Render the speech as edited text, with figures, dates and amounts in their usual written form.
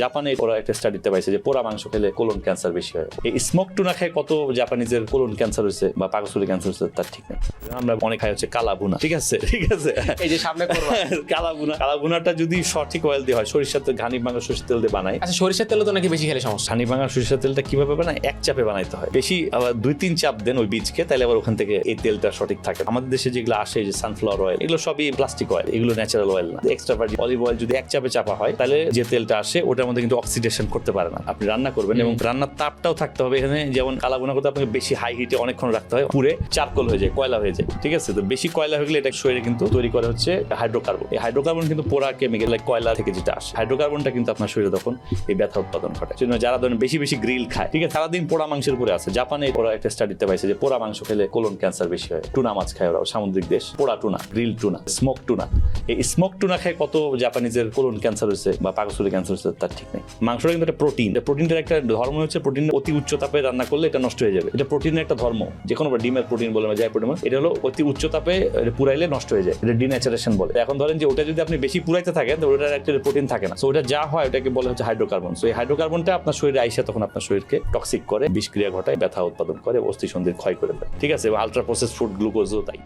জাপানে ওরা একটা স্টাডিতে পাইছে যে পোড়া মাংস খেলে কোলন ক্যান্সার বেশি হয়। এই স্মোক টুনা খেয়ে কত জাপানিজের কোলন ক্যান্সার হয়েছে বা পাকস্থলী ক্যান্সার হয়েছে তার ঠিক নেই। আমরা অনেক খাই হচ্ছে কালা ভুনা, ঠিক আছে এই যে সামনে করবা কালা ভুনাটা যদি সঠিক অয়েল দিয়ে হয়, সরিষার তেল, ঘানি ভাঙা সরিষার তেল দিয়ে বানায়। আচ্ছা, সরিষার তেল তো নাকি বেশি খেলে সমস্যা? ঘানি ভাঙা সরিষার তেলটা কিভাবে বানায়? এক চাপে বানাইতে হয়, বেশি আবার 2-3 চাপ দেন ওই বীজকে, তাহলে আবার ওখান থেকে এই তেলটা সঠিক থাকে। আমাদের দেশে যেগুলো আসে, যে সানফ্লাওয়ার অয়েল, এগুলো সবই প্লাস্টিক অয়েল, এগুলো ন্যাচারাল অয়েল না। এক্সট্রা ভার্জিন অলিভ অয়েল যদি এক চাপে চাপা হয়, তাহলে যে তেলটা আসে ওটার মধ্যে কিন্তু অক্সিডেশন করতে পারে না। আপনি রান্না করবেন এবং রান্নার তাপটাও থাকতে হবে এখানে। যেমন কালা ভুনা করতে আপনাকে বেশি হাই হিটে অনেকক্ষণ রাখতে হয়, পুরে চারকোল হয়ে যায়, কয়লা হয়ে যায়, ঠিক আছে? তো বেশি কয়লা হয়ে গেলে এটা শরীরে কিন্তু তৈরি করে হচ্ছে হাইড্রোকার্বন। এই হাইড্রোকার্বন কিন্তু পোড়া কেমিক্যাল, কয়লা থেকে যেটা আসে, হাইড্রোকার্বনটা কিন্তু আপনার শরীরে তখন এই ব্যথা উৎপাদন ঘটায়। সেজন্য যারা ধরেন বেশি বেশি গ্রিল খায়, ঠিক আছে, সারাদিন পোড়া মাংসের উপরে আছে। জাপানে ওরা একটা স্টাডিতে পাইছে যে পোড়া মাংস খেলে কোলন ক্যান্সার বেশি হয়। টুনা মাছ খায় ওরা, সামুদ্রিক দেশ, পোড়া tuna, grill tuna, smoke tuna. এই স্মোক টুনা খেয়ে কত জাপানিজের কোলন ক্যান্সার হয়েছে বা পাকস্থলী ক্যান্সার হয়েছে তার ঠিক নেই। মাংসটা কিন্তু একটা প্রোটিন, প্রোটিনটার একটা ধর্ম হচ্ছে প্রোটিন অতি উচ্চ তাপে রান্না করলে এটা নষ্ট হয়ে যাবে। এটা প্রোটিনের একটা ধর্ম, যে কোনো ডিমের প্রোটিন বলে যাই প্রোটিন, এটা হলো অতি উচ্চ তাপে পুরাইলে নষ্ট হয়ে যায়, এটা ডিন্যাচারেশন বলে। এখন ধরেন যে ওটা যদি আপনি বেশি পুরাইতে থাকেন, তো ওটার একটা প্রোটিন থাকে না, সো ওটা যা হয় ওটাকে বলে হচ্ছে হাইড্রোকার্বন। সো এই হাইড্রোকার্বনটা আপনার শরীরে আইসা তখন আপনার শরীরকে টক্সিক করে, বিষক্রিয়া ঘটায়, ব্যথা উৎপাদন করে, অস্থি সন্ধির ক্ষয় করে দেয়, ঠিক আছে? এবং আলট্রা প্রসেস ফুড গ্লুকোজও তাই।